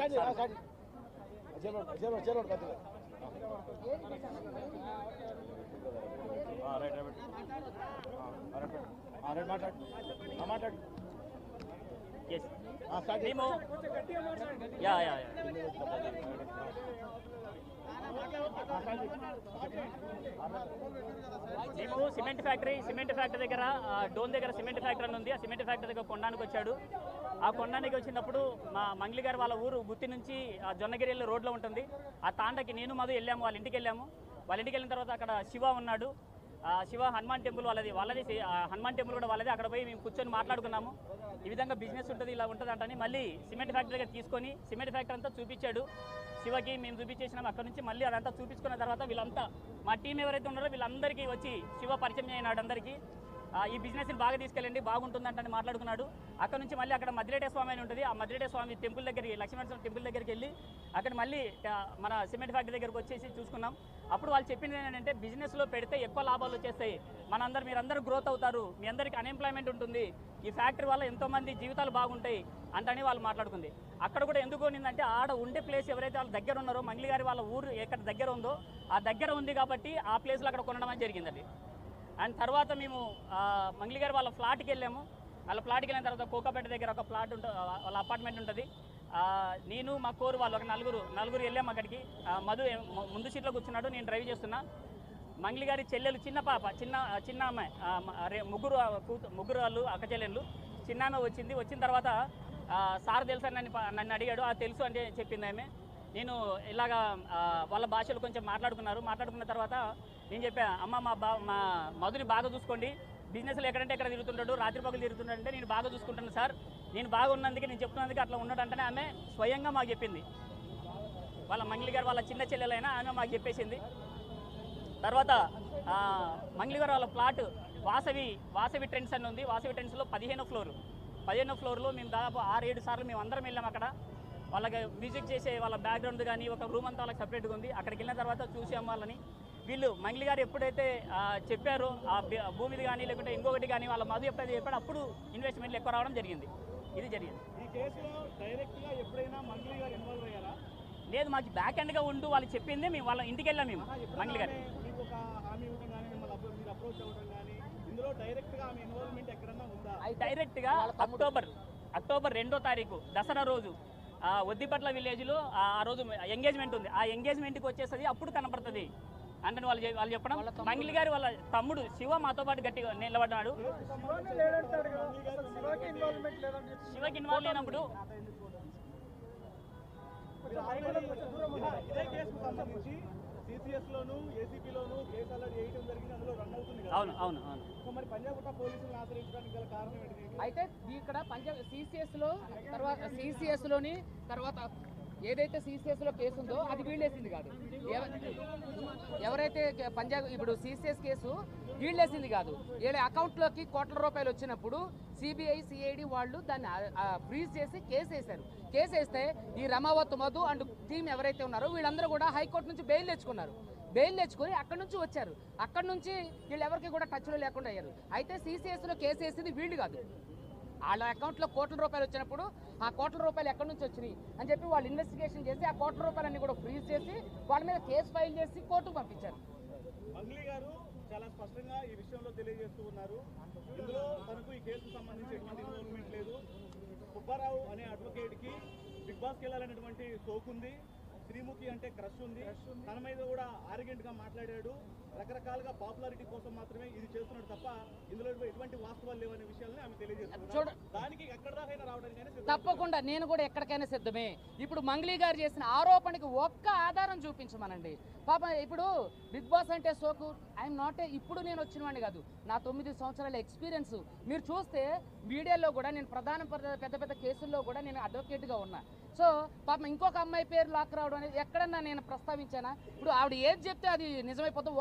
మేము cement factory దగ్గర డోన్ దగ్గర సిమెంట్ ఫ్యాక్టరీ అని ఉంది. ఆ సిమెంట్ ఫ్యాక్టరీ దగ్గర కొండానికి వచ్చాడు. ఆ కొండానికి వచ్చినప్పుడు మా మంగ్లీ గారు వాళ్ళ ఊరు గుత్తి నుంచి జొన్నగిరి వెళ్ళే రోడ్లో ఉంటుంది. ఆ తాండకి నేను మధు వెళ్ళాము, వాళ్ళ ఇంటికి వెళ్ళాము. వాళ్ళ ఇంటికి వెళ్ళిన తర్వాత అక్కడ శివ ఉన్నాడు. శివ హనుమాన్ టెంపుల్ వాళ్ళది హనుమాన్ టెంపుల్ కూడా వాళ్ళది. అక్కడ పోయి మేము కూర్చొని మాట్లాడుకున్నాము. ఈ విధంగా బిజినెస్ ఉంటుంది, ఇలా ఉంటుంది అంటని మళ్ళీ సిమెంట్ ఫ్యాక్టరీ దగ్గర తీసుకొని సిమెంట్ ఫ్యాక్టరీ అంతా చూపించాడు. శివకి మేము చూపించేసినాం. అక్కడ నుంచి మళ్ళీ అదంతా చూపించుకున్న తర్వాత వీళ్ళంతా మా టీం ఎవరైతే ఉన్నారో వీళ్ళందరికీ వచ్చి శివ పరిచయం అయినాడు అందరికీ. ఈ బిజినెస్ని బాగా తీసుకెళ్ళండి, బాగుంటుందంటని మాట్లాడుకున్నాడు. అక్కడ నుంచి మళ్ళీ అక్కడ మద్దిరెడ్డి స్వామి అని ఉంటుంది. ఆ మద్దిరెడ్డి స్వామి టెంపుల్ దగ్గరికి, లక్ష్మీనరసింహ టెంపుల్ దగ్గరికి వెళ్ళి అక్కడ మళ్ళీ మన సిమెంట్ ఫ్యాక్టరీ దగ్గరకు వచ్చేసి చూసుకున్నాం. అప్పుడు వాళ్ళు చెప్పింది ఏంటంటే, బిజినెస్లో పెడితే ఎక్కువ లాభాలు వచ్చేస్తాయి, మీరందరూ గ్రోత్ అవుతారు, మీ అందరికీ అన్ఎంప్లాయ్మెంట్ ఉంటుంది, ఈ ఫ్యాక్టరీ వల్ల ఎంతోమంది జీవితాలు బాగుంటాయి అంటని వాళ్ళు మాట్లాడుకుంది. అక్కడ కూడా ఎందుకు కొనిందంటే, ఆడ ఉండే ప్లేస్ ఎవరైతే వాళ్ళ దగ్గర ఉన్నారో, మంగ్లీ గారి వాళ్ళ ఊరు ఎక్కడ దగ్గర ఉందో ఆ దగ్గర ఉంది కాబట్టి ఆ ప్లేస్లో అక్కడ కొనడం అని జరిగిందండి. అండ్ తర్వాత మేము మంగ్లీ గారు వాళ్ళ ఫ్లాట్కి వెళ్ళాము. వాళ్ళ ఫ్లాట్కి వెళ్ళిన తర్వాత కోకాపేట దగ్గర ఒక ఫ్లాట్ ఉంటుంది, వాళ్ళ అపార్ట్మెంట్ ఉంటుంది. నేను మా కోరు వాళ్ళు ఒక నలుగురు వెళ్ళాము అక్కడికి. మధు ముందు సీట్లో కూర్చున్నాడు, నేను డ్రైవ్ చేస్తున్నా. మంగ్లీ గారి చెల్లెలు చిన్న అమ్మాయి, ముగ్గురు వాళ్ళు అక్క చెల్లెళ్ళు. చిన్న ఆమె వచ్చిన తర్వాత సార్ తెలుసా నన్ను అడిగాడు. తెలుసు అంటే చెప్పింది ఆమె. నేను ఇలాగా వాళ్ళ భాషలు కొంచెం మాట్లాడుకున్న తర్వాత నేను చెప్పా, అమ్మ మా మధుని బాగా చూసుకోండి, బిజినెస్లో ఎక్కడంటే ఎక్కడ తిరుగుతుంటాడు, రాత్రి పగలు తిరుగుతుంటాడంటే నేను బాగా చూసుకుంటాను సార్, నేను బాగా ఉన్నందుకే, నేను చెప్తున్నందుకే అట్లా ఉన్నాడంటేనే ఆమె స్వయంగా మాకు చెప్పింది. వాళ్ళ మంగ్లీ గారు వాళ్ళ చిన్న చెల్లెలైనా ఆమె మాకు చెప్పేసింది. తర్వాత మంగ్లీ గారు వాళ్ళ ఫ్లాట్ వాసవి ట్రెండ్స్ అని ఉంది. వాసవి ట్రెండ్స్లో 15వ ఫ్లోర్లో మేము దాదాపు 6-7 సార్లు మేము అందరం వెళ్ళాం. అక్కడ వాళ్ళకి మ్యూజిక్ చేసే వాళ్ళ బ్యాక్గ్రౌండ్ కానీ ఒక రూమ్ అంతా వాళ్ళకి సపరేట్గా ఉంది. అక్కడికి వెళ్ళిన తర్వాత చూసి అమ్మాలని వీళ్ళు మంగ్లీ గారు ఎప్పుడైతే చెప్పారో ఆ భూమిది కానీ లేకుంటే ఇంకొకటి కానీ వాళ్ళ మధు ఎప్పుడైతే చెప్పాడో అప్పుడు ఇన్వెస్ట్మెంట్లు ఎక్కువ రావడం జరిగింది. ఇది జరిగింది. ఈ కేసులో డైరెక్ట్గా ఎప్పుడైనా మంగ్లీ గారు ఇన్వాల్వ్ అయ్యారా? లేదు, మాకు బ్యాక్ ఎండ్గా ఉంటూ వాళ్ళు చెప్పింది మేము వాళ్ళ ఇంటికి వెళ్ళాం. మేము మంగ్లీ గారు మీకు ఒక హామీ ఇవ్వడం కానీ మిమ్మల్ని మీరు అప్రోచ్ అవ్వడం కానీ ఇందులో డైరెక్ట్గా ఆమె ఇన్వాల్వ్మెంట్ ఎక్కడన్నా ఉందా? డైరెక్ట్గా అక్టోబర్ 2వ తారీఖు దసరా రోజు ఒద్దిపట్ల విలేజ్లో ఆ రోజు ఎంగేజ్మెంట్ ఉంది. ఆ ఎంగేజ్మెంట్కి వచ్చేస్తుంది, అప్పుడు కనపడుతుంది అంటే వాళ్ళు చెప్పడం. మంగ్లీ గారి వాళ్ళ తమ్ముడు శివ మాతో పాటు గట్టిగా నిలబడ్డాడు. శివకి ఇన్వాల్వ్ లేనప్పుడు సిసిఎస్లోను ఏసీపీలోను కేసు ఆల్రెడీ వేయడం జరిగింది, అందులో రన్ అవుతుంది కదా. అవును. సో మరి పంజాగుట్ట పోలీసులను ఆశ్రయించడానికి గల కారణం ఏంటి? అయితే ఇక్కడ పంజాబ్ సిసిఎస్లోని తర్వాత ఏదైతే సిసిఎస్లో కేసు ఉందో అది వీళ్ళేసింది కాదు. ఎవరైతే పంజాబ్ ఇప్పుడు సిసిఎస్ కేసు వీళ్ళేసింది కాదు. వీళ్ళ అకౌంట్లోకి కోట్ల రూపాయలు వచ్చినప్పుడు సిబిఐ సిఐడి వాళ్ళు దాన్ని ఫ్రీజ్ చేసి కేసు వేశారు. కేసు వేస్తే ఈ రమావత్ మధు అండ్ టీం ఎవరైతే ఉన్నారో వీళ్ళందరూ కూడా హైకోర్టు నుంచి బెయిల్ తెచ్చుకున్నారు. బెయిల్ తెచ్చుకొని అక్కడి నుంచి వచ్చారు. అక్కడి నుంచి వీళ్ళు ఎవరికి కూడా టచ్లో లేకుండా అయ్యారు. అయితే సిసిఎస్లో కేసు వేసింది వీళ్ళు కాదు. వాళ్ళ అకౌంట్లో కోట్ల రూపాయలు వచ్చినప్పుడు ఆ కోట్ల రూపాయలు ఎక్కడి నుంచి వచ్చినాయి అని చెప్పి వాళ్ళు ఇన్వెస్టిగేషన్ చేసి ఆ కోట్ల రూపాయలన్నీ కూడా ఫ్రీజ్ చేసి వాళ్ళ మీద కేసు ఫైల్ చేసి కోర్టుకు పంపించారు. మంగ్లీ గారు చాలా స్పష్టంగా ఈ విషయంలో తెలియజేస్తూ ఉన్నారు. ఇందులో తనకు ఈ కేసుకు సంబంధించి ఎటువంటి ఇన్వాల్వ్మెంట్ లేదు. సుబ్బారావు అనే అడ్వకేట్కి బిగ్ బాస్కి వెళ్ళాలనేటువంటి సోకుంది, శ్రీముఖి అంటే క్రష్ ఉంది, తన మీద కూడా ఆర్గ్యుమెంట్గా మాట్లాడాడు, రకరకాలుగా పాపులారిటీ కోసం మాత్రమే ఇది చేస్తున్నాడు తప్ప ఇందులో ఎటువంటి వాస్తవాలు లేవనే విషయాన్ని ఆమె తెలియజేస్తున్నారు. దానికి ఎక్కడ దాకైనా రావడానికి తప్పకుండా నేను కూడా ఎక్కడికైనా సిద్ధమే. ఇప్పుడు మంగ్లీ గారు చేసిన ఆరోపణకి ఒక్క ఆధారం చూపించమనండి. పాప ఇప్పుడు బిగ్ బాస్ అంటే సోకు ఐఎమ్ నాట్ ఇప్పుడు నేను వచ్చిన వాడిని కాదు, నా 9 సంవత్సరాల ఎక్స్పీరియన్స్ మీరు చూస్తే మీడియాలో కూడా నేను పెద్ద కేసుల్లో కూడా నేను అడ్వకేట్గా ఉన్నా. సో పాపం ఇంకొక అమ్మాయి పేరు లాక్ రావడం అనేది ఎక్కడన్నా నేను ప్రస్తావించానా? ఇప్పుడు ఆవిడ ఏది చెప్తే అది నిజమైపోతుంది.